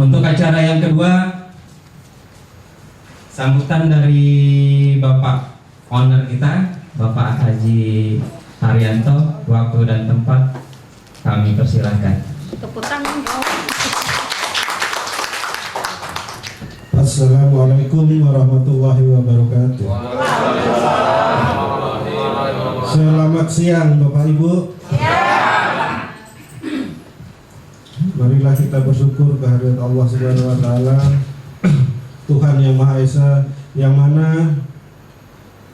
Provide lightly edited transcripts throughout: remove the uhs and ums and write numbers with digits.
Untuk acara yang kedua, sambutan dari Bapak owner kita, Bapak Haji Haryanto. Waktu dan tempat kami persilahkan. Tepuk tangan dong. Assalamualaikum warahmatullahi wabarakatuh. Selamat siang Bapak Ibu. Marilah kita bersyukur kehadirat Allah Subhanahu wa taala, Tuhan yang Maha Esa, yang mana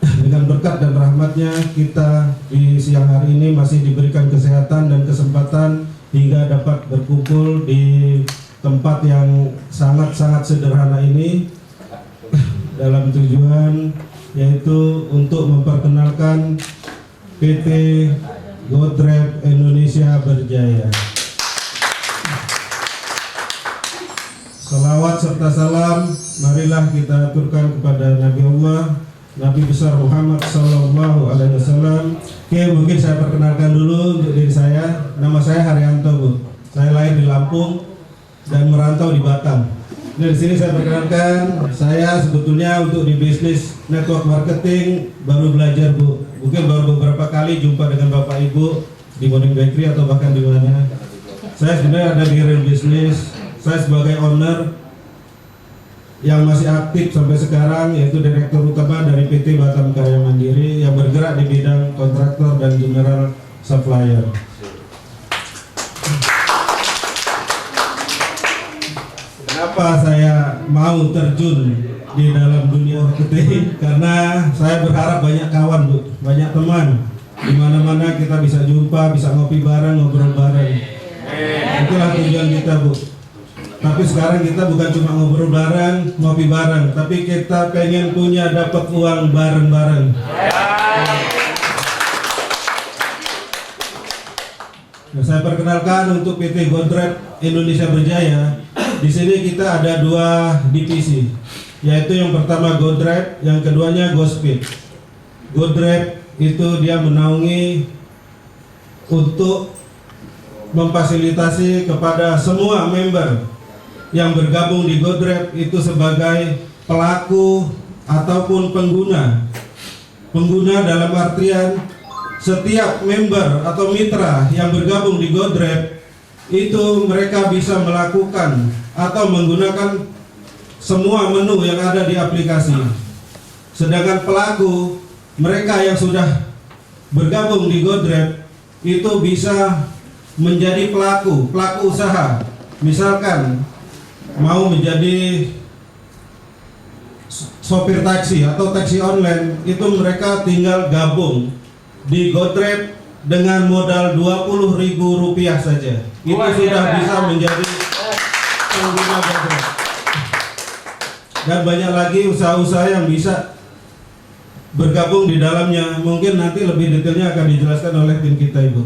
dengan berkat dan rahmatnya kita di siang hari ini masih diberikan kesehatan dan kesempatan hingga dapat berkumpul di tempat yang sangat-sangat sederhana ini dalam tujuan yaitu untuk memperkenalkan PT GoDrive Indonesia Berjaya. Salawat serta salam marilah kita aturkan kepada Nabi Allah, Nabi besar Muhammad Sallallahu Alaihi Wasallam. Oke, mungkin saya perkenalkan dulu untuk diri saya. Nama saya Haryanto, Bu. Saya lahir di Lampung dan merantau di Batam. Dari sini saya perkenalkan, saya sebetulnya untuk di bisnis network marketing baru belajar, Bu. Mungkin baru beberapa kali jumpa dengan Bapak Ibu di Morning Bakery atau bahkan di mana. Saya sebenarnya ada di real business. Saya sebagai owner yang masih aktif sampai sekarang, yaitu Direktur Utama dari PT Batam Karya Mandiri yang bergerak di bidang kontraktor dan general supplier. Kenapa saya mau terjun di dalam dunia marketing? Karena saya berharap banyak kawan, Bu, banyak teman. Di mana-mana kita bisa jumpa, bisa ngopi bareng, ngobrol bareng. Itulah tujuan kita, Bu. Tapi sekarang kita bukan cuma ngobrol bareng, ngopi bareng, tapi kita pengen punya dapat uang bareng-bareng. Nah, saya perkenalkan untuk PT GoDrive Indonesia Berjaya. Di sini kita ada dua divisi, yaitu yang pertama GoDrive, yang keduanya GoSpeed. GoDrive itu dia menaungi untuk memfasilitasi kepada semua member yang bergabung di GoDrive itu sebagai pelaku ataupun pengguna. Pengguna dalam artian setiap member atau mitra yang bergabung di GoDrive itu mereka bisa melakukan atau menggunakan semua menu yang ada di aplikasi. Sedangkan pelaku, mereka yang sudah bergabung di GoDrive itu bisa menjadi pelaku usaha. Misalkan mau menjadi sopir taksi atau taksi online, itu mereka tinggal gabung di GoDrive dengan modal Rp20.000 saja. Itu sudah bisa menjadi pengguna GoDrive. Dan banyak lagi usaha-usaha yang bisa bergabung di dalamnya. Mungkin nanti lebih detailnya akan dijelaskan oleh tim kita, Ibu.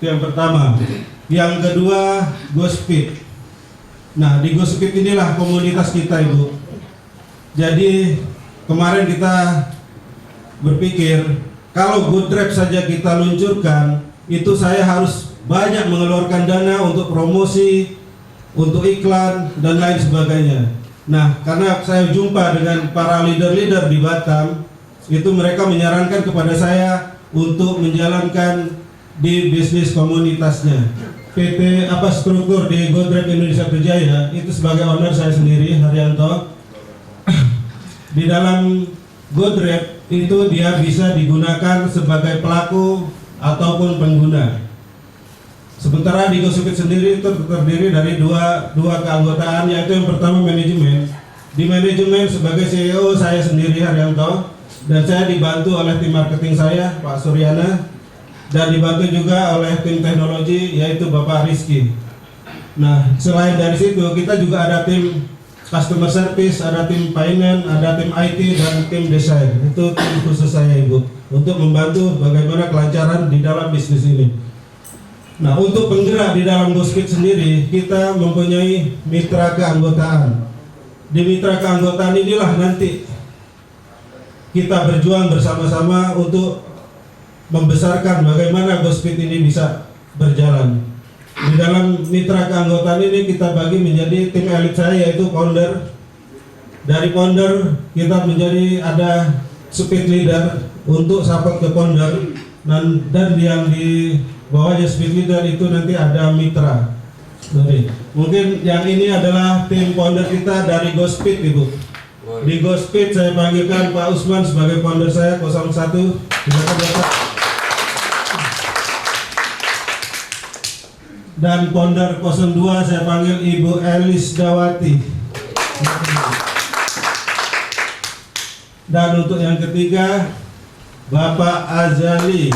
Itu yang pertama. Yang kedua, GoSpeed. Nah, di GoSpeed inilah komunitas kita, Ibu. Jadi kemarin kita berpikir kalau GoDrive saja kita luncurkan, itu saya harus banyak mengeluarkan dana untuk promosi, untuk iklan dan lain sebagainya. Nah, karena saya jumpa dengan para leader-leader di Batam, itu mereka menyarankan kepada saya untuk menjalankan di bisnis komunitasnya. PT struktur di GoDrive Indonesia Berjaya itu sebagai owner saya sendiri, Haryanto. Di dalam GoDrive itu dia bisa digunakan sebagai pelaku ataupun pengguna. Sementara di GoSpeed sendiri itu terdiri dari dua keanggotaan, yaitu yang pertama manajemen. Di manajemen sebagai CEO saya sendiri, Haryanto, dan saya dibantu oleh tim marketing saya, Pak Suryana, dan dibantu juga oleh tim teknologi, yaitu Bapak Rizky. Nah, selain dari situ kita juga ada tim customer service, ada tim finance, ada tim IT, dan tim desain. Itu tim khusus saya, Ibu, untuk membantu bagaimana kelancaran di dalam bisnis ini. Nah, untuk penggerak di dalam GoSpeed sendiri, kita mempunyai mitra keanggotaan. Di mitra keanggotaan inilah nanti kita berjuang bersama-sama untuk membesarkan bagaimana GoSpeed ini bisa berjalan. Di dalam mitra keanggotaan ini kita bagi menjadi tim elit saya, yaitu founder. Dari founder kita menjadi ada speed leader untuk support ke founder, dan yang di bawahnya speed leader itu nanti ada mitra. Jadi, mungkin yang ini adalah tim founder kita dari GoSpeed, Ibu. Di GoSpeed saya panggilkan Pak Usman sebagai founder saya 01. Silakan Bapak. Dan founder 02 saya panggil Ibu Elis Dawati. Dan untuk yang ketiga Bapak Azali.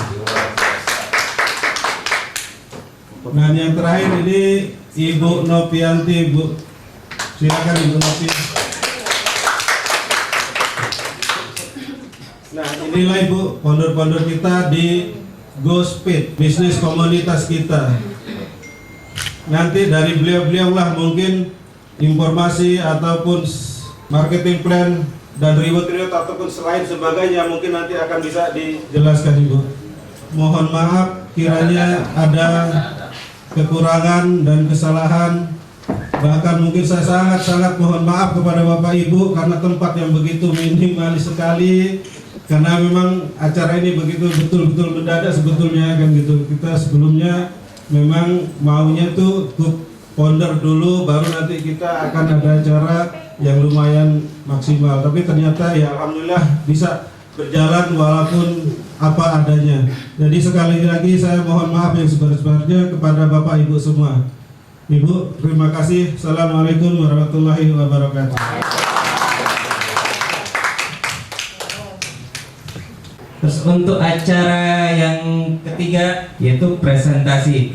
Dan yang terakhir ini Ibu Nopianti, Bu. Silakan Ibu Nopi. Nah, inilah Ibu founder-founder kita di GoSpeed, bisnis komunitas kita. Nanti dari beliau-beliau lah mungkin informasi ataupun marketing plan dan reward ataupun selain sebagainya mungkin nanti akan bisa dijelaskan, Ibu. Mohon maaf kiranya ada kekurangan dan kesalahan, bahkan mungkin saya sangat mohon maaf kepada Bapak Ibu karena tempat yang begitu minimalis sekali, karena memang acara ini begitu betul-betul mendadak sebetulnya kan gitu. Kita sebelumnya memang maunya tuh founder dulu, baru nanti kita akan ada acara yang lumayan maksimal, tapi ternyata ya alhamdulillah bisa berjalan walaupun apa adanya. Jadi sekali lagi saya mohon maaf yang sebesar-besarnya kepada Bapak Ibu semua. Ibu, terima kasih. Assalamualaikum warahmatullahi wabarakatuh. Terus untuk acara yang ketiga yaitu presentasi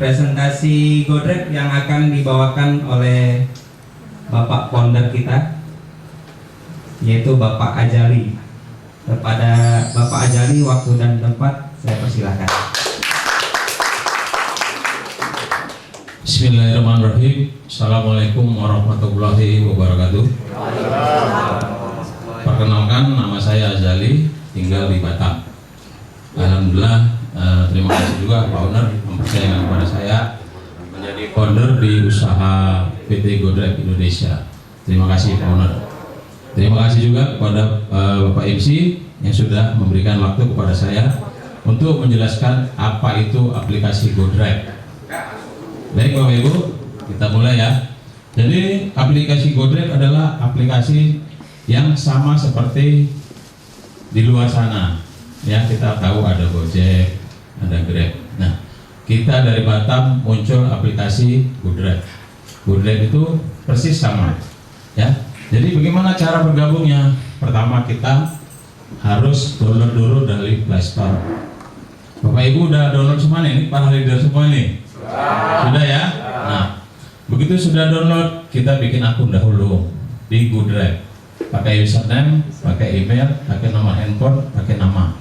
GoDrive yang akan dibawakan oleh Bapak founder kita, yaitu Bapak Ajali. Kepada Bapak Ajali, waktu dan tempat saya persilahkan. Bismillahirrahmanirrahim. Assalamualaikum warahmatullahi wabarakatuh. Perkenalkan, nama saya Ajali, tinggal di Batam. Alhamdulillah, terima kasih juga Pak Owner mempercayakan kepada saya menjadi founder di usaha PT GoDrive Indonesia. Terima kasih Pak Owner. Terima kasih juga kepada Bapak MC yang sudah memberikan waktu kepada saya untuk menjelaskan apa itu aplikasi GoDrive. Baik Bapak Ibu, kita mulai ya. Jadi aplikasi GoDrive adalah aplikasi yang sama seperti di luar sana. Ya, kita tahu ada Gojek, ada Grab. Nah, kita dari Batam muncul aplikasi GoDrive. GoDrive itu persis sama. Ya. Jadi bagaimana cara bergabungnya? Pertama kita harus download dulu dari Play Store. Bapak Ibu udah download semua nih? Ini para leader semua nih? Sudah ya? Nah, begitu sudah download, kita bikin akun dahulu di GoDrive. Pakai username, pakai email, pakai nomor handphone, pakai nama.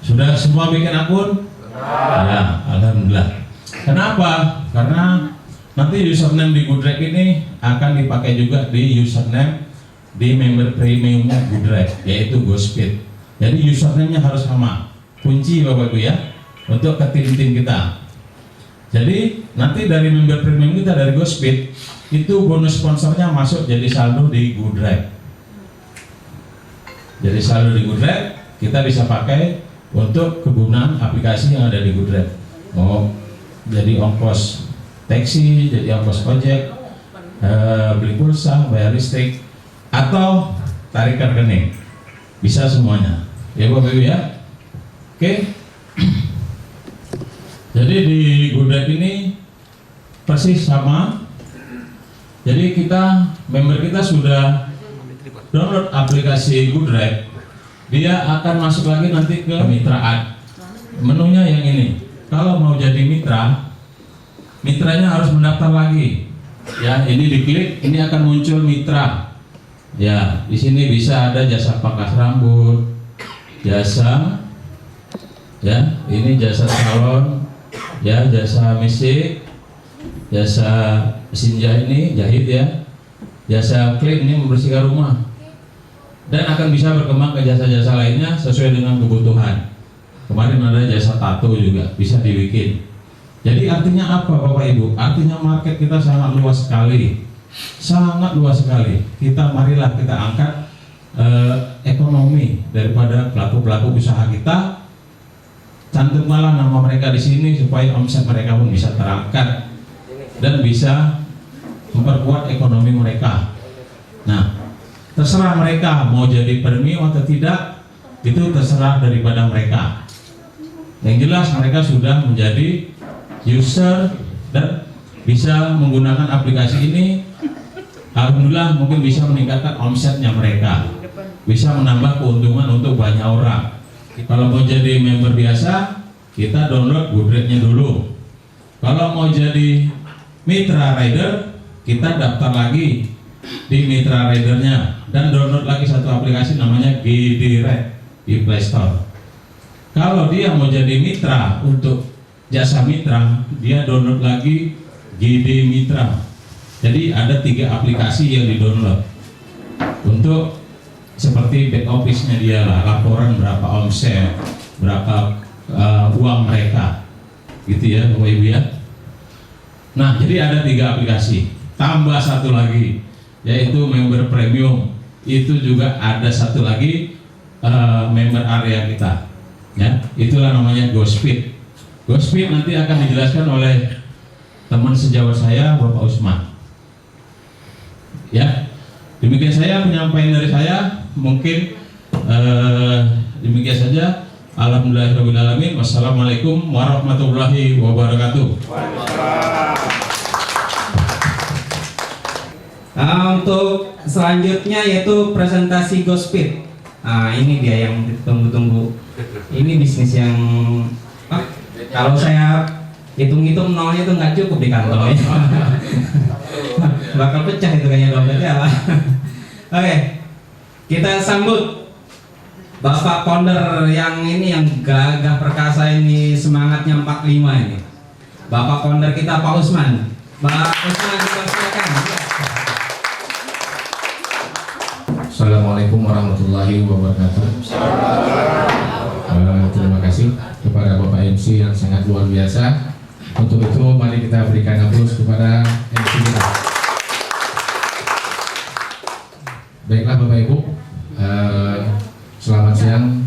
Sudah semua bikin akun? Ya, alhamdulillah. Kenapa? Karena nanti username di GoDrive ini akan dipakai juga di username di member premiumnya GoDrive, yaitu GoSpeed. Jadi username-nya harus sama. Kunci Bapak Ibu ya, untuk ke tim-tim kita. Jadi nanti dari member premium kita dari GoSpeed itu bonus sponsornya masuk jadi saldo di GoDrive. Jadi saldo di GoDrive kita bisa pakai untuk kegunaan aplikasi yang ada di GoDrive. Mau jadi ongkos taksi, jadi ongkos ojek, beli pulsa, bayar listrik, atau tarikan rekening, bisa semuanya. Ya Bapak Ibu ya. Oke. Jadi di GoDrive ini persis sama. Jadi member kita sudah download aplikasi GoDrive, dia akan masuk lagi nanti ke kemitraan. Menunya yang ini. Kalau mau jadi mitranya harus mendaftar lagi. Ya, ini diklik, ini akan muncul mitra. Ya, di sini bisa ada jasa pangkas rambut, jasa, ya, ini jasa salon, ya, jasa misik, jasa mesin jahit ini jahit ya, jasa clean ini membersihkan rumah, dan akan bisa berkembang ke jasa-jasa lainnya sesuai dengan kebutuhan. Kemarin ada jasa tato juga bisa dibikin. Jadi artinya apa Bapak Ibu? Artinya market kita sangat luas sekali. Sangat luas sekali. Marilah kita angkat ekonomi daripada pelaku-pelaku usaha kita. Cantumkanlah nama mereka di sini supaya omset mereka pun bisa terangkat dan bisa memperkuat ekonomi mereka. Nah, terserah mereka mau jadi premium atau tidak, itu terserah daripada mereka. Yang jelas mereka sudah menjadi user dan bisa menggunakan aplikasi ini. Alhamdulillah mungkin bisa meningkatkan omsetnya mereka, bisa menambah keuntungan untuk banyak orang. Kalau mau jadi member biasa, kita download GoDrive-nya dulu. Kalau mau jadi Mitra Rider, kita daftar lagi di Mitra Rider-nya dan download lagi satu aplikasi namanya GDRide di Play Store. Kalau dia mau jadi mitra untuk jasa mitra, dia download lagi GD Mitra. Jadi ada 3 aplikasi yang di-download untuk seperti back office-nya dia lah, laporan berapa omset, berapa uang mereka, gitu ya Bapak Ibu ya. Nah, jadi ada 3 aplikasi, tambah satu lagi yaitu member premium. Itu juga ada satu lagi member area kita, ya. Itulah namanya GoSpeed. GoSpeed nanti akan dijelaskan oleh teman sejawat saya Bapak Usman. Ya, demikian saya penyampaian dari saya. Mungkin demikian saja. Alhamdulillahirrahmanirrahim. Wassalamualaikum warahmatullahi wabarakatuh. Untuk selanjutnya yaitu presentasi GoSpeed. Nah, ini dia yang ditunggu-tunggu. Ini bisnis yang kalau saya hitung-hitung nolnya itu nggak cukup di kantong ya. Bakal pecah itu kayaknya dompetnya lah. Oke, kita sambut Bapak Founder yang ini, yang gagah perkasa ini, semangatnya 45 ini. Bapak Founder kita Pak Usman. Pak Usman, dipersilakan. Assalamualaikum warahmatullahi wabarakatuh. Terima kasih kepada Bapak MC yang sangat luar biasa. Untuk itu mari kita berikan aplaus kepada MC kita. Baiklah Bapak Ibu, selamat siang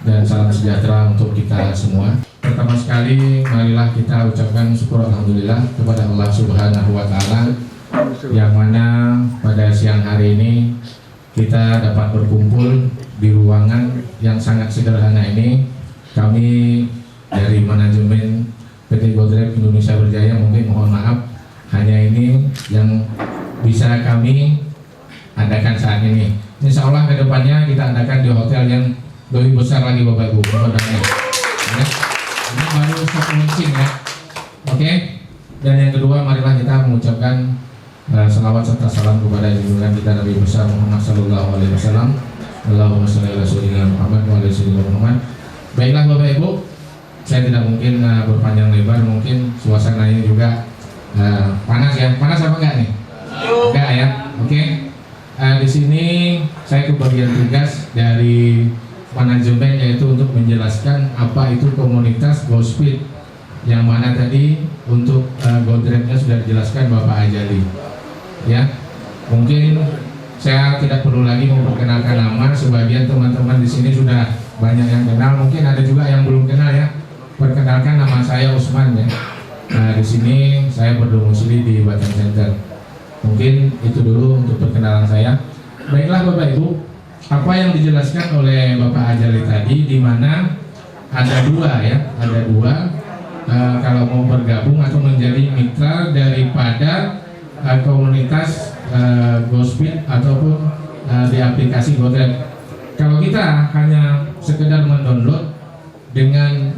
dan salam sejahtera untuk kita semua. Pertama sekali marilah kita ucapkan syukur alhamdulillah kepada Allah Subhanahu wa taala yang mana pada siang hari ini kita dapat berkumpul di ruangan yang sangat sederhana ini. Kami dari manajemen PT GoDrive Indonesia Berjaya mungkin mohon maaf, hanya ini yang bisa kami adakan saat ini. Insya Allah kedepannya kita adakan di hotel yang lebih besar lagi Bapak Ibu. Ya. Ini baru satu launching ya. Oke. Dan yang kedua marilah kita mengucapkan salawat serta salam kepada junjungan kita Nabi besar Muhammad Sallallahu Alaihi Wasallam. Allahumma sholli ala sayyidina Muhammad wa ala sayyidina Muhammad. Baiklah Bapak Ibu, saya tidak mungkin berpanjang lebar, mungkin suasananya juga panas ya. Panas apa enggak nih? Enggak ya. Oke. Di sini saya kebagian tugas dari manajemen yaitu untuk menjelaskan apa itu komunitas GoSpeed, yang mana tadi untuk GoDrive-nya sudah dijelaskan Bapak Ajali. Ya, mungkin saya tidak perlu lagi memperkenalkan nama. Sebagian teman-teman di sini sudah banyak yang kenal, mungkin ada juga yang belum kenal ya. Perkenalkan, nama saya Usman ya. Nah, di sini saya berdomisili di Batam Center. Mungkin itu dulu untuk perkenalan saya. Baiklah Bapak Ibu, apa yang dijelaskan oleh Bapak Ajali tadi, di mana ada dua ya, ada dua. Kalau mau bergabung atau menjadi mitra daripada komunitas GoSpeed ataupun di aplikasi GoDrive. Kalau kita hanya sekedar mendownload dengan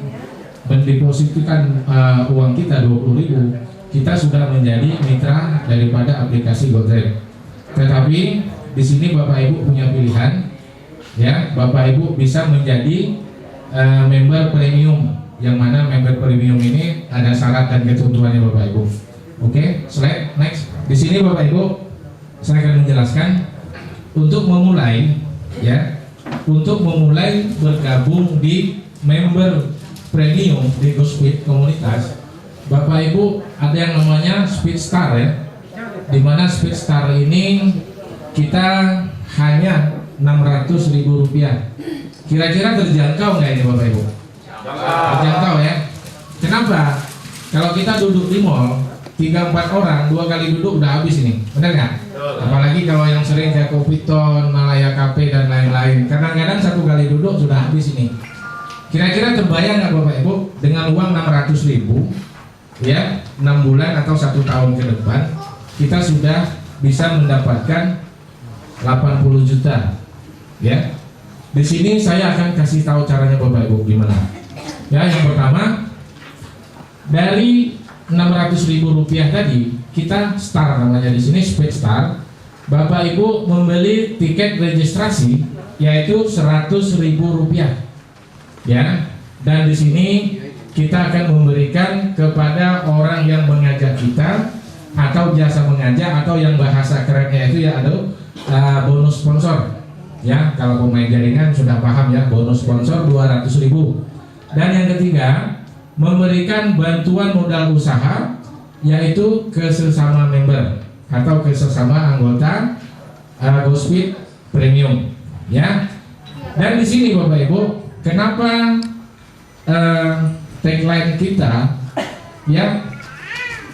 mendepositkan uang kita 20.000, kita sudah menjadi mitra daripada aplikasi GoDrive. Tetapi di sini Bapak Ibu punya pilihan, ya. Bapak Ibu bisa menjadi member premium, yang mana member premium ini ada syarat dan ketentuannya Bapak Ibu. Oke, slide next. Di sini Bapak Ibu, saya akan menjelaskan untuk memulai, ya, untuk memulai bergabung di member premium di GoSpeed komunitas. Bapak Ibu ada yang namanya Speedstar ya, dimana Speedstar ini kita hanya Rp600.000. Kira-kira terjangkau nggak ini Bapak Ibu? Terjangkau ya. Kenapa? Kalau kita duduk di mall 3-4 orang, 2 kali duduk udah habis ini, benar nggak? Apalagi kalau yang sering kayak Kopiton, Malaya Cafe dan lain-lain, kadang-kadang 1 kali duduk sudah habis ini. Kira-kira terbayang nggak Bapak Ibu dengan uang 600.000 ya, 6 bulan atau 1 tahun ke depan kita sudah bisa mendapatkan 80 juta ya. Di sini saya akan kasih tahu caranya Bapak Ibu gimana. Ya, yang pertama dari Rp600.000 tadi kita star namanya di sini Speedstar. Bapak Ibu membeli tiket registrasi yaitu Rp100.000 ya. Dan di sini kita akan memberikan kepada orang yang mengajak kita atau jasa mengajak atau yang bahasa kerennya itu ya ada bonus sponsor ya. Kalau pemain jaringan sudah paham ya, bonus sponsor 200.000. Dan yang ketiga memberikan bantuan modal usaha yaitu ke sesama member atau ke sesama anggota GoSpeed Premium ya. Dan di sini Bapak Ibu, kenapa tagline kita ya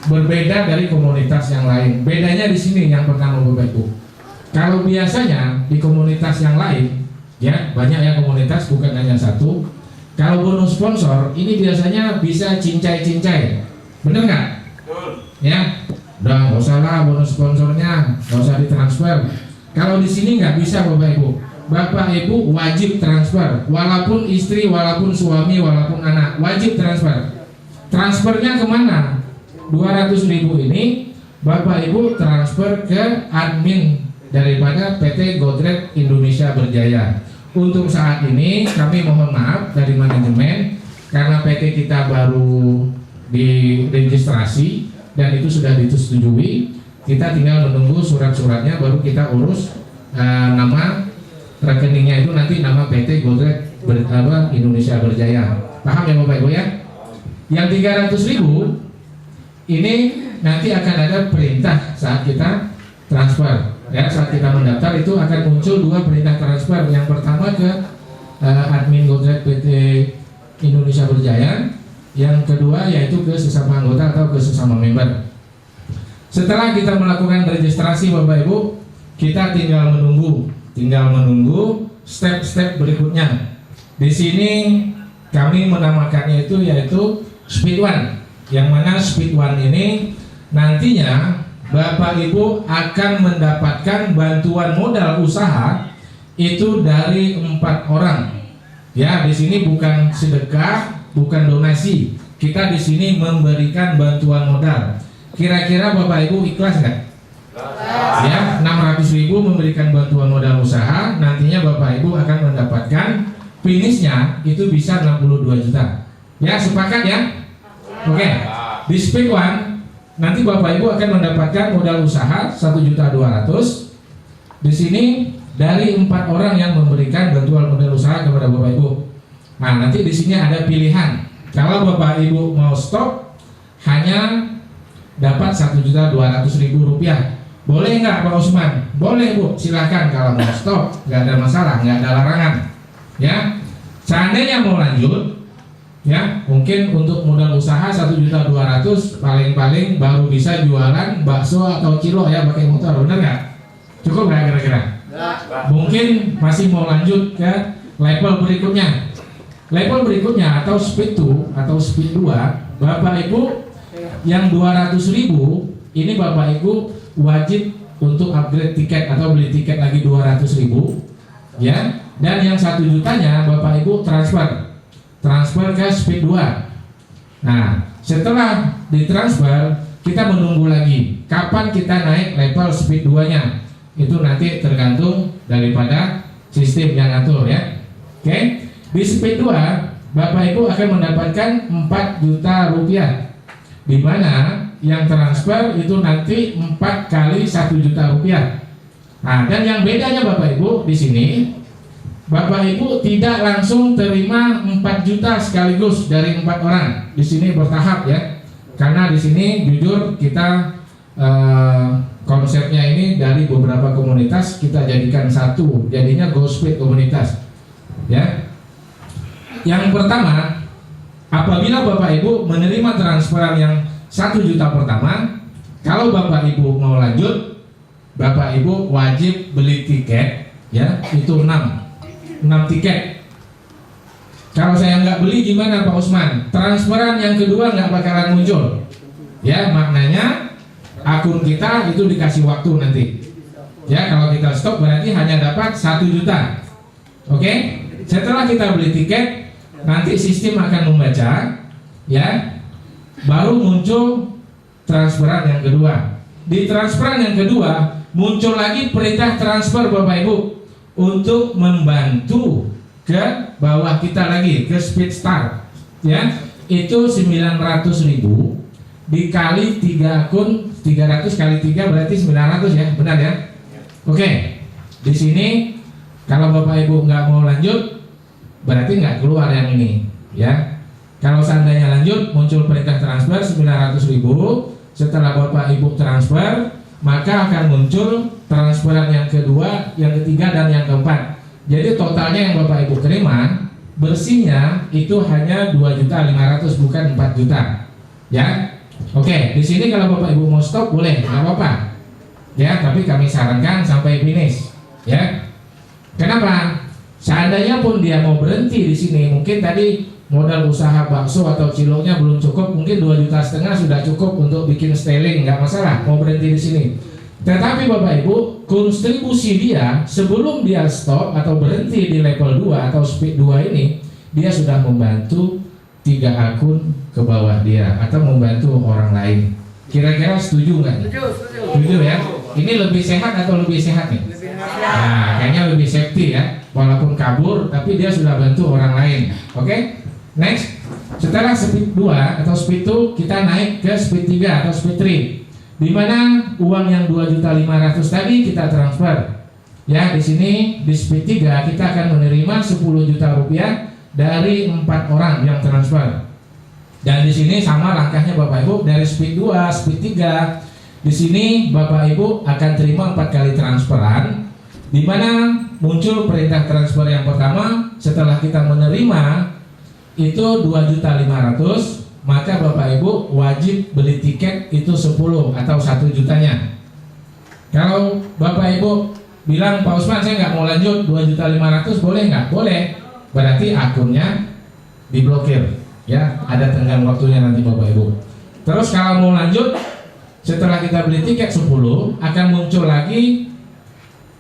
berbeda dari komunitas yang lain? Bedanya di sini yang pertama Bapak Ibu. Kalau biasanya di komunitas yang lain ya, banyak ya komunitas bukan hanya satu. Kalau bonus sponsor ini biasanya bisa cincai-cincai, bener nggak? Ya, udah nggak usah lah bonus sponsornya, nggak usah ditransfer. Kalau di sini nggak bisa Bapak Ibu. Bapak Ibu wajib transfer, walaupun istri, walaupun suami, walaupun anak, wajib transfer. Transfernya kemana? 200.000 ini Bapak Ibu transfer ke admin daripada PT Godret Indonesia Berjaya. Untuk saat ini kami mohon maaf dari manajemen karena PT kita baru diregistrasi dan itu sudah disetujui. Kita tinggal menunggu surat-suratnya baru kita urus nama rekeningnya itu nanti nama PT Godret Indonesia Berjaya. Paham ya Bapak Ibu ya? Yang 300.000 ini nanti akan ada perintah saat kita transfer. Ya, saat kita mendaftar itu akan muncul 2 perintah transfer. Yang pertama ke admin Godret PT Indonesia Berjaya, yang kedua yaitu ke sesama anggota atau ke sesama member. Setelah kita melakukan registrasi Bapak Ibu, kita tinggal menunggu step-step berikutnya. Di sini kami menamakannya itu yaitu Speed One, yang mana Speed One ini nantinya Bapak Ibu akan mendapatkan bantuan modal usaha itu dari 4 orang. Ya, di sini bukan sedekah, bukan donasi. Kita di sini memberikan bantuan modal. Kira-kira Bapak Ibu ikhlas nggak? Ya, 600.000 memberikan bantuan modal usaha. Nantinya Bapak Ibu akan mendapatkan finishnya itu bisa 62 juta. Ya, sepakat ya? Oke. Di Speed One nanti Bapak Ibu akan mendapatkan modal usaha 1.200.000. Di sini dari 4 orang yang memberikan bantuan modal usaha kepada Bapak Ibu. Nah, nanti di sini ada pilihan. Kalau Bapak Ibu mau stop hanya dapat 1.200.000 rupiah. Boleh nggak Pak Usman? Boleh Bu, silahkan. Kalau mau stop nggak ada masalah, nggak ada larangan. Ya, seandainya mau lanjut, ya mungkin untuk modal usaha 1.200.000 paling-paling baru bisa jualan bakso atau kilo ya pakai motor, benar nggak? Cukup nggak kira-kira? Mungkin masih mau lanjut ke level berikutnya. Level berikutnya atau speed 2 atau speed 2, Bapak Ibu yang 200.000 ini Bapak Ibu wajib untuk upgrade tiket atau beli tiket lagi 200.000 ya. Dan yang 1 jutanya Bapak Ibu transfer ke speed 2. Nah, setelah ditransfer kita menunggu lagi kapan kita naik level speed 2-nya. Itu nanti tergantung daripada sistem yang atur ya. Oke. Di speed 2 Bapak Ibu akan mendapatkan 4 juta rupiah, di mana yang transfer itu nanti 4 kali 1 juta rupiah. Nah, dan yang bedanya Bapak Ibu di sini, Bapak Ibu tidak langsung terima 4 juta sekaligus dari 4 orang. Di sini bertahap ya. Karena di sini jujur kita konsepnya ini dari beberapa komunitas kita jadikan satu, jadinya GoSpeed komunitas. Ya. Yang pertama, apabila Bapak Ibu menerima transferan yang 1 juta pertama, kalau Bapak Ibu mau lanjut, Bapak Ibu wajib beli tiket, ya, itu 6 tiket. Kalau saya nggak beli gimana Pak Usman? Transferan yang kedua nggak bakalan muncul. Ya, maknanya akun kita itu dikasih waktu nanti. Ya, kalau kita stop berarti hanya dapat 1 juta. Oke? Setelah kita beli tiket, nanti sistem akan membaca, ya, baru muncul transferan yang kedua. Di transferan yang kedua muncul lagi perintah transfer Bapak Ibu untuk membantu ke bawah kita lagi ke Speed Start, ya, itu 900.000 dikali 3 akun, 300 kali 3 berarti 900 ya, benar ya? Oke, di sini kalau Bapak Ibu nggak mau lanjut, berarti nggak keluar yang ini, ya. Kalau seandainya lanjut, muncul perintah transfer 900.000. Setelah Bapak Ibu transfer, maka akan muncul transferan yang kedua, yang ketiga, dan yang keempat. Jadi totalnya yang Bapak Ibu terima bersihnya itu hanya 2.500.000 bukan 4 juta, ya. Oke, di sini kalau Bapak Ibu mau stop boleh, nggak apa-apa, ya. Tapi kami sarankan sampai finish, ya. Kenapa? Seandainya pun dia mau berhenti di sini, mungkin tadi modal usaha bakso atau ciloknya belum cukup, mungkin 2,5 juta sudah cukup untuk bikin styling, nggak masalah, mau berhenti di sini. Tetapi Bapak Ibu, kontribusi dia sebelum dia stop atau berhenti di level 2 atau speed 2 ini, dia sudah membantu 3 akun ke bawah dia atau membantu orang lain. Kira-kira setuju nggak? Setuju ya? Ini lebih sehat atau lebih sehat nih? Nah, kayaknya lebih safety ya. Walaupun kabur, tapi dia sudah bantu orang lain. Oke? Next. Setelah speed 2 atau speed 2, kita naik ke speed 3 atau speed 3. Di mana uang yang 2.500.000 tadi kita transfer. Ya, di sini di speed 3 kita akan menerima 10 juta rupiah dari 4 orang yang transfer. Dan di sini sama langkahnya Bapak Ibu, dari speed 2, speed 3. Di sini Bapak Ibu akan terima 4 kali transferan, di mana muncul perintah transfer yang pertama. Setelah kita menerima itu 2.500.000, maka Bapak Ibu wajib beli tiket itu 10 atau 1 jutanya. Kalau Bapak Ibu bilang, Pak Usman saya nggak mau lanjut 2.500.000, boleh nggak? Boleh. Berarti akunnya diblokir, ya, ada tenggang waktunya nanti Bapak Ibu. Terus kalau mau lanjut, setelah kita beli tiket 10, akan muncul lagi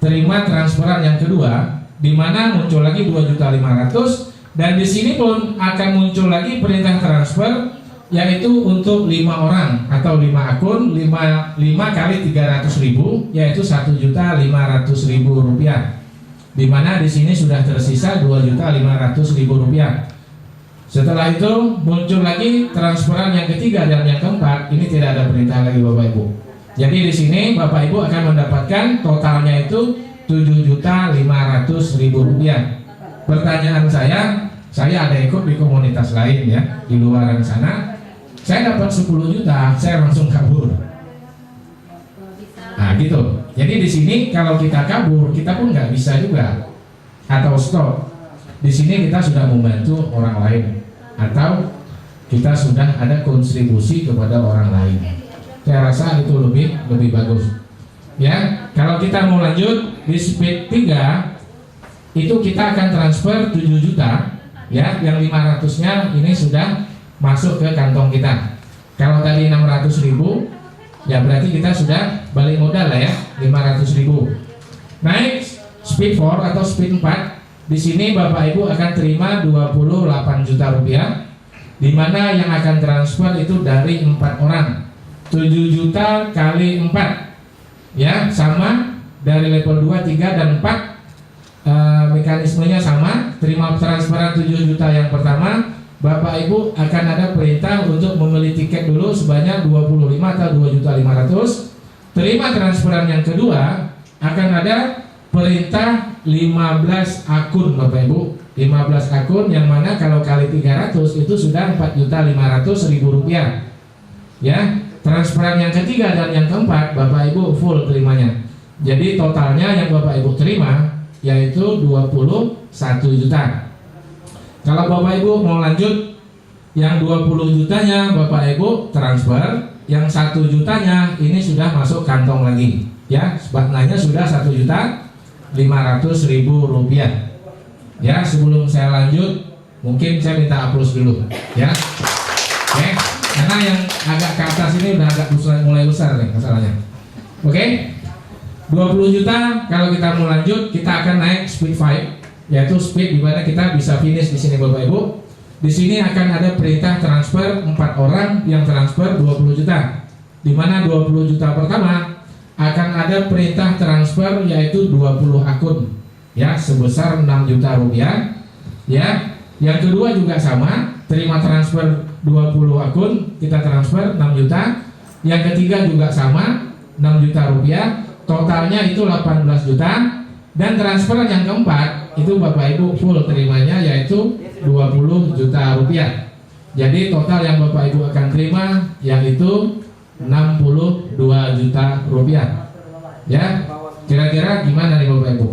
terima transferan yang kedua, di mana muncul lagi 2.500.000, dan di sini pun akan muncul lagi perintah transfer, yaitu untuk 5 orang atau 5 akun, 5 kali 300.000, yaitu 1.500.000 rupiah. Di mana di sini sudah tersisa 2.500.000 rupiah. Setelah itu muncul lagi transferan yang ketiga dan yang keempat. Ini tidak ada perintah lagi Bapak Ibu. Jadi di sini Bapak Ibu akan mendapatkan totalnya itu 7.500.000 rupiah. Pertanyaan saya ada ikut di komunitas lain ya, di luar sana. Saya dapat 10 juta, saya langsung kabur. Nah gitu. Jadi di sini kalau kita kabur, kita pun nggak bisa juga atau stop. Di sini kita sudah membantu orang lain atau kita sudah ada kontribusi kepada orang lain. Saya rasa itu lebih bagus. Ya, kalau kita mau lanjut di speed 3 itu kita akan transfer 7 juta. Ya, yang 500-nya ini sudah masuk ke kantong kita. Kalau tadi 600.000, ya berarti kita sudah balik modal lah ya, 500.000. Naik speed 4 atau speed 4, di sini Bapak Ibu akan terima 28 juta rupiah, di mana yang akan transfer itu dari 4 orang, 7 juta kali 4, ya sama dari level 2, 3 dan 4. Mekanismenya sama, terima transferan 7 juta yang pertama, Bapak Ibu akan ada perintah untuk membeli tiket dulu sebanyak 25 atau 2.500.000. Terima transferan yang kedua, akan ada perintah 15 akun Bapak Ibu, 15 akun yang mana kalau kali 300 itu sudah 4.500.000 rupiah. Ya, transferan yang ketiga dan yang keempat Bapak Ibu full terimanya. Jadi totalnya yang Bapak Ibu terima yaitu 21 juta. Kalau Bapak Ibu mau lanjut, yang 20 jutanya Bapak Ibu transfer, yang 1 jutanya ini sudah masuk kantong lagi. Ya, maknanya sudah 1.500.000 rupiah. Ya, sebelum saya lanjut, mungkin saya minta aplaus dulu. Ya, oke. Karena yang agak ke atas ini udah agak mulai besar nih masalahnya. Oke, 20 juta. Kalau kita mau lanjut, kita akan naik speed 5, yaitu speed di mana kita bisa finish di sini Bapak Ibu. Di sini akan ada perintah transfer 4 orang yang transfer 20 juta. Di mana 20 juta pertama akan ada perintah transfer yaitu 20 akun, ya, sebesar 6 juta rupiah. Ya, yang kedua juga sama, terima transfer 20 akun, kita transfer 6 juta. Yang ketiga juga sama, 6 juta rupiah. Totalnya itu 18 juta. Dan transfer yang keempat itu Bapak Ibu full terimanya yaitu 20 juta rupiah. Jadi total yang Bapak Ibu akan terima yaitu 62 juta rupiah. Ya, kira-kira gimana nih Bapak Ibu?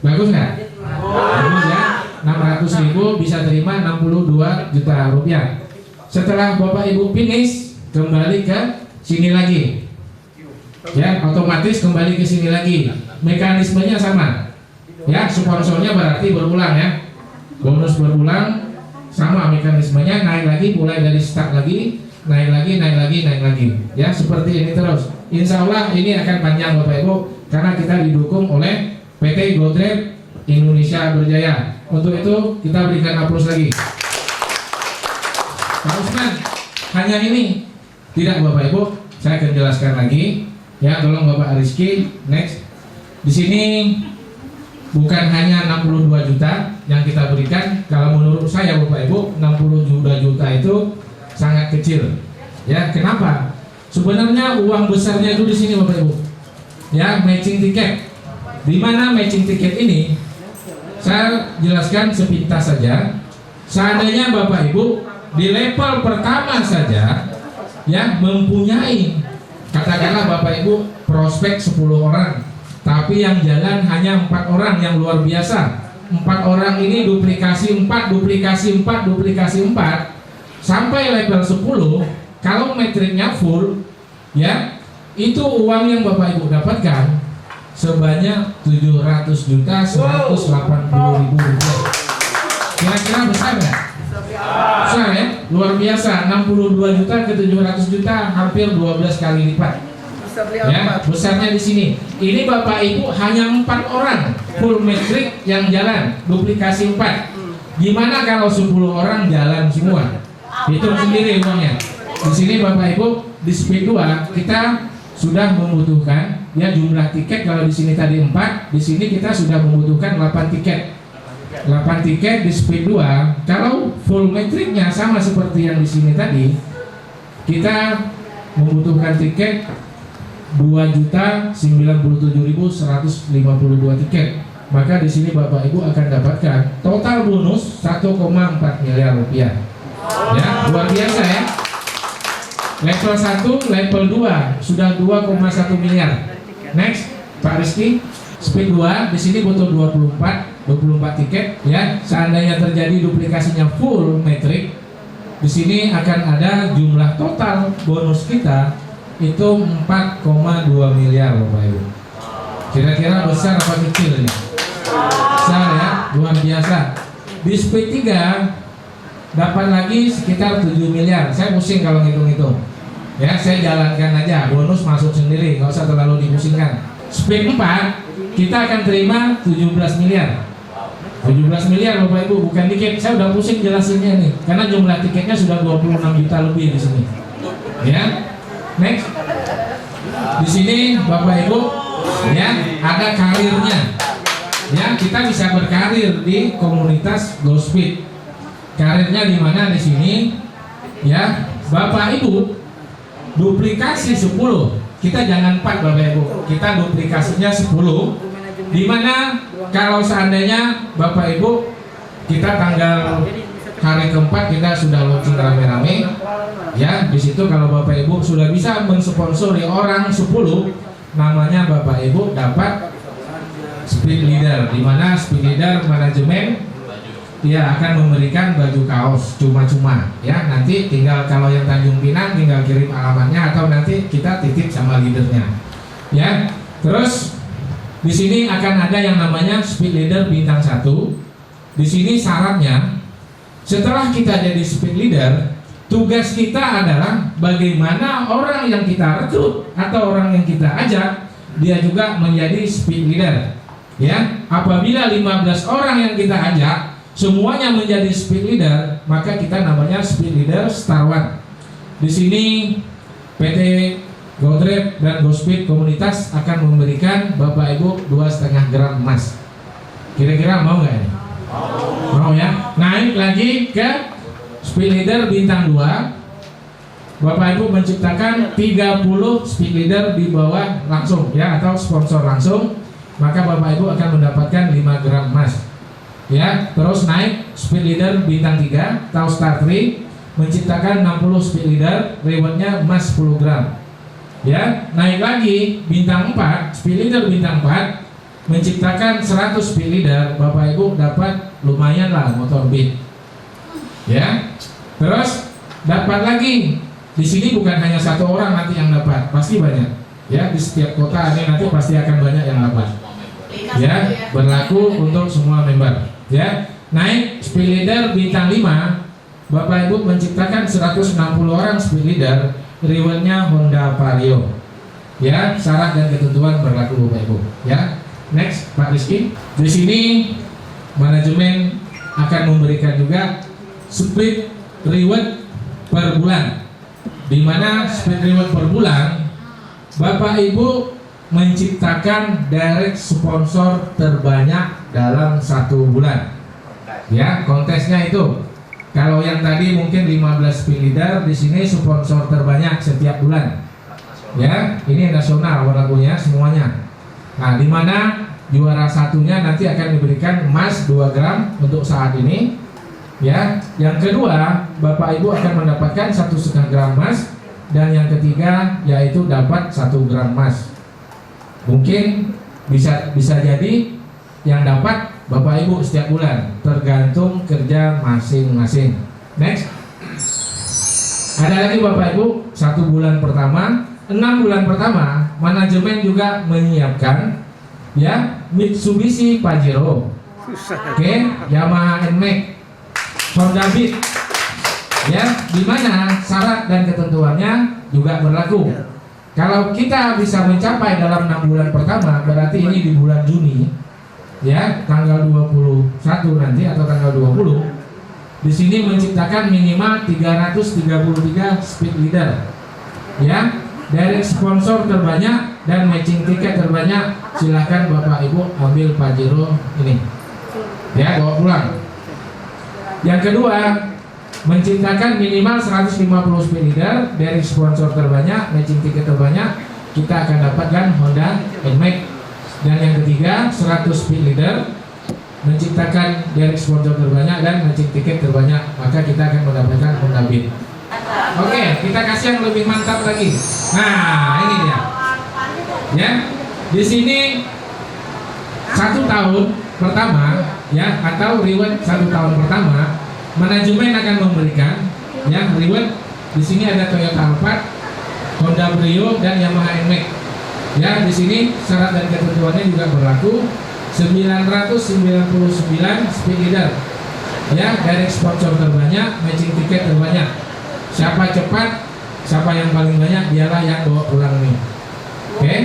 Bagus nggak? Bagus ya. 600.000 bisa terima 62 juta rupiah. Setelah Bapak Ibu finish, kembali ke sini lagi. Ya, otomatis kembali ke sini lagi. Mekanismenya sama. Ya, sponsornya berarti berulang ya. Bonus berulang sama mekanismenya, naik lagi, mulai dari start lagi, naik lagi, naik lagi, naik lagi. Ya, seperti ini terus. Insya Allah ini akan panjang Bapak Ibu karena kita didukung oleh PT GoTrip Indonesia Berjaya. Untuk itu kita berikan aplaus lagi. Pak Usman, hanya ini tidak Bapak Ibu, saya akan jelaskan lagi. Ya, tolong Bapak Rizky, next. Di sini bukan hanya 62 juta yang kita berikan. Kalau menurut saya Bapak Ibu, 62 juta itu sangat kecil. Ya, kenapa? Sebenarnya uang besarnya itu di sini Bapak Ibu. Ya, matching tiket. Di mana matching tiket ini? Saya jelaskan sepintas saja. Seandainya Bapak Ibu di level pertama saja ya mempunyai, katakanlah Bapak Ibu prospek 10 orang, tapi yang jalan hanya 4 orang yang luar biasa. 4 orang ini duplikasi 4, duplikasi 4, duplikasi 4 sampai level 10. Kalau metriknya full, ya, itu uang yang Bapak Ibu dapatkan sebanyak 700.180.000 rupiah. Kira-kira besar nggak? Besar ya, luar biasa. 62 juta ke 700 juta, hampir 12 kali lipat. Ya, besarnya di sini. Ini Bapak Ibu hanya 4 orang full metrik yang jalan, duplikasi 4. Gimana kalau 10 orang jalan semua? Hitung sendiri uangnya. Di sini Bapak Ibu di speed 2 kita sudah membutuhkan ya jumlah tiket. Kalau di sini tadi 4, di sini kita sudah membutuhkan 8 tiket. 8 tiket di speed 2. Kalau full metriknya sama seperti yang di sini tadi, kita membutuhkan tiket 2.097.152 tiket. Maka di sini Bapak Ibu akan dapatkan total bonus 1,4 miliar rupiah. Ya, luar biasa ya. Level 1, level 2 sudah 2,1 miliar. Next, Pak Rizky, speed 2 di sini butuh 24 tiket ya. Seandainya terjadi duplikasinya full metrik, di sini akan ada jumlah total bonus kita itu 4,2 miliar Bapak Ibu. Kira-kira besar apa kecil ini? Besar ya, luar biasa. Di speed 3 dapat lagi sekitar 7 miliar. Saya pusing kalau ngitung-ngitung. Ya, saya jalankan aja, bonus masuk sendiri, nggak usah terlalu dipusingkan. Speed 4 kita akan terima 17 miliar. 17 miliar Bapak Ibu, bukan dikit. Saya udah pusing jelasinnya nih, karena jumlah tiketnya sudah 26 juta lebih di sini. Ya, next. Di sini Bapak Ibu, ya ada karirnya. Ya, kita bisa berkarir di komunitas GoSpeed. Karirnya di mana di sini? Ya, Bapak Ibu duplikasi 10. Kita jangan 4 Bapak Ibu. Kita duplikasinya 10. Di mana kalau seandainya Bapak Ibu kita tanggal hari keempat kita sudah launching rame-rame. Ya, di situ kalau Bapak Ibu sudah bisa mensponsori orang 10, namanya Bapak Ibu dapat speed leader, di mana speed leader manajemen dia akan memberikan baju kaos cuma-cuma. Ya, nanti tinggal kalau yang Tanjung Pinang tinggal kirim alamatnya atau nanti kita titip sama leadernya. Ya, terus di sini akan ada yang namanya speed leader bintang 1. Di sini syaratnya setelah kita jadi speed leader, tugas kita adalah bagaimana orang yang kita rekrut atau orang yang kita ajak dia juga menjadi speed leader. Ya, apabila 15 orang yang kita ajak semuanya menjadi speed leader, maka kita namanya speed leader Star One. Di sini PT GoDrive dan GoSpeed komunitas akan memberikan Bapak Ibu 2,5 gram emas. Kira-kira mau nggak ini? Mau ya? Naik lagi ke speed leader bintang 2. Bapak Ibu menciptakan 30 speed leader di bawah langsung ya, atau sponsor langsung, maka Bapak Ibu akan mendapatkan 5 gram emas. Ya, terus naik speed leader bintang 3 atau Star 3 menciptakan 60 speed leader, rewardnya emas 10 gram. Ya, naik lagi bintang 4, speed leader bintang 4 menciptakan 100 speed leader, Bapak Ibu dapat lumayan lah motor Beat. Ya, terus dapat lagi. Di sini bukan hanya satu orang nanti yang dapat, pasti banyak. Ya, di setiap kota ini nanti pasti akan banyak yang dapat. Ya, berlaku untuk semua member. Ya, naik speed leader bintang 5, Bapak Ibu menciptakan 160 orang speed leader, rewardnya Honda Vario. Ya, syarat dan ketentuan berlaku Bapak Ibu. Ya, next Pak Rizky. Di sini manajemen akan memberikan juga speed reward per bulan, di mana speed reward per bulan Bapak Ibu menciptakan direct sponsor terbanyak dalam 1 bulan. Ya, kontesnya itu. Kalau yang tadi mungkin 15 speed leader, di sini sponsor terbanyak setiap bulan. Ya, ini nasional berlakunya semuanya. Nah, di mana juara satunya nanti akan diberikan emas 2 gram untuk saat ini. Ya, yang kedua Bapak Ibu akan mendapatkan 1,5 gram emas, dan yang ketiga yaitu dapat 1 gram emas. Mungkin bisa jadi yang dapat Bapak Ibu setiap bulan, tergantung kerja masing-masing. Next, ada lagi Bapak Ibu 1 bulan pertama, 6 bulan pertama manajemen juga menyiapkan ya Mitsubishi Pajero, oke, Yamaha NMAX, Honda Beat, ya, di mana syarat dan ketentuannya juga berlaku. Kalau kita bisa mencapai dalam 6 bulan pertama, berarti ini di bulan Juni, ya, tanggal 21 nanti atau tanggal 20, di sini menciptakan minimal 333 speed leader, ya, dari sponsor terbanyak dan matching tiket terbanyak. Silahkan Bapak Ibu ambil Pajero ini, ya, bawa pulang. Yang kedua, menciptakan minimal 150 speed leader dari sponsor terbanyak, matching tiket terbanyak, kita akan dapatkan Honda NMAX. Dan yang ketiga, 100 speed leader menciptakan dari sponsor terbanyak dan matching tiket terbanyak, maka kita akan mendapatkan Honda Beat. Oke, kita kasih yang lebih mantap lagi. Nah, ini dia. Ya, di sini 1 tahun pertama, ya, atau reward 1 tahun pertama, manajemen akan memberikan ya reward. Di sini ada Toyota Alphard, Honda Brio dan Yamaha NMAX. Ya, di sini syarat dan ketentuannya juga berlaku. 999 speed leader. Ya, dari sponsor terbanyak, matching tiket terbanyak. Siapa cepat, siapa yang paling banyak, dialah yang bawa pulang nih. Oke.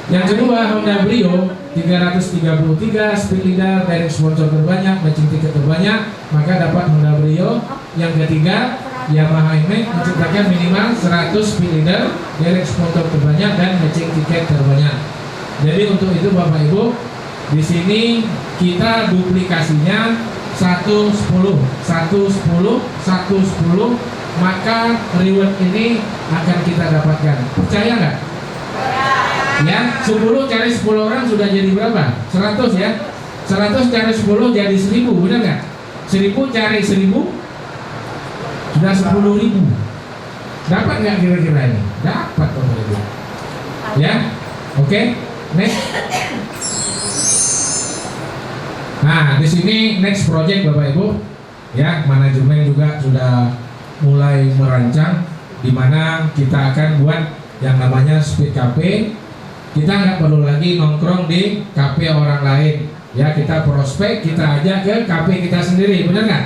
Yang kedua, Honda Brio 333 speed leader dari sponsor terbanyak, matching tiket terbanyak, maka dapat Honda Brio. Yang ketiga, Yamaha NMAX menciptakan minimal 100 speed leader dari sponsor terbanyak dan matching tiket terbanyak. Jadi untuk itu Bapak Ibu, di sini kita duplikasinya 110, 110, 110, maka reward ini akan kita dapatkan. Percaya nggak? Ya, 10 cari 10 orang sudah jadi berapa? 100 ya. 100 cari 10 jadi 1000, benar nggak? 1000 cari 1000 sudah 10.000. Dapat nggak kira-kira ini? Dapat Bapak Ibu. Ya, oke. Next. Nah, di sini next project Bapak Ibu. Ya, manajemen juga sudah mulai merancang di mana kita akan buat yang namanya speed cafe. Kita nggak perlu lagi nongkrong di kafe orang lain. Ya, kita prospek, kita ajak ke kafe kita sendiri, benar nggak?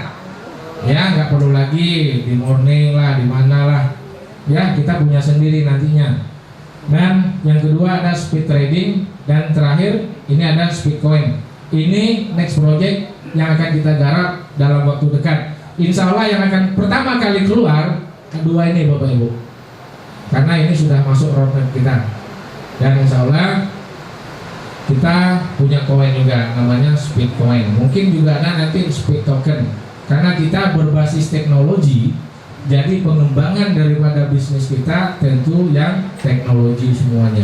Ya, nggak perlu lagi di morning lah, di mana lah. Ya, kita punya sendiri nantinya. Dan yang kedua ada speed trading, dan terakhir ini ada speed coin. Ini next project yang akan kita garap dalam waktu dekat. Insya Allah yang akan pertama kali keluar kedua ini Bapak Ibu, karena ini sudah masuk roadmap kita. Dan insya Allah kita punya koin juga namanya speed coin. Mungkin juga ada nanti speed token, karena kita berbasis teknologi. Jadi pengembangan daripada bisnis kita tentu yang teknologi semuanya.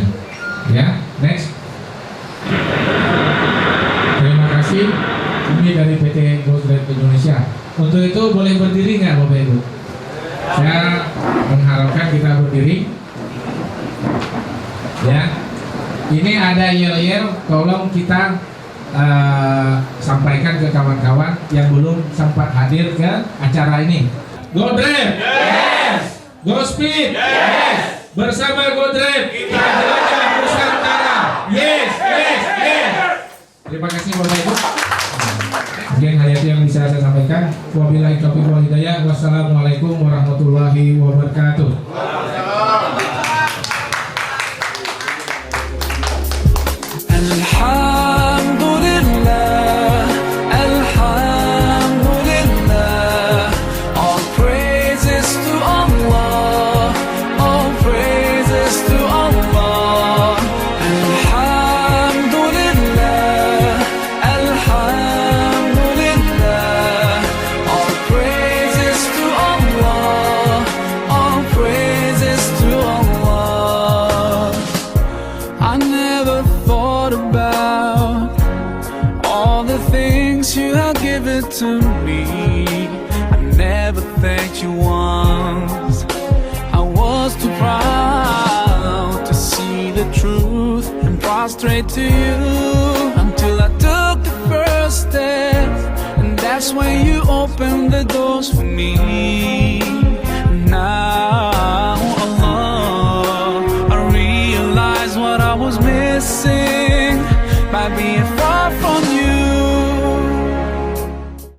Ya, next. Terima kasih. Ini dari PT GoTrade Indonesia. Untuk itu boleh berdiri nggak Bapak Ibu? Saya mengharapkan kita berdiri. Ya. Ini ada yel-yel, tolong kita sampaikan ke kawan-kawan yang belum sempat hadir ke acara ini. GoTrade, yes. Go Speed, yes. Bersama GoTrade kita jelajah Nusantara, yes, yes, yes. Terima kasih Bapak Ibu. Mungkin hanya itu yang bisa saya sampaikan. Wabillahi taufiq wal hidayah. Wassalamualaikum warahmatullahi wabarakatuh. Alhamdulillah, Alhamdulillah. All praises to Allah, all praises to Allah. Alhamdulillah, Alhamdulillah. All praises to Allah, all praises to Allah. I never thought about all the things you have given to me. I never thanked you once. I was too proud to see the truth and prostrate to you until I took the first step, and that's when you opened the doors for me. Now, Allah, I realize what I was missing by being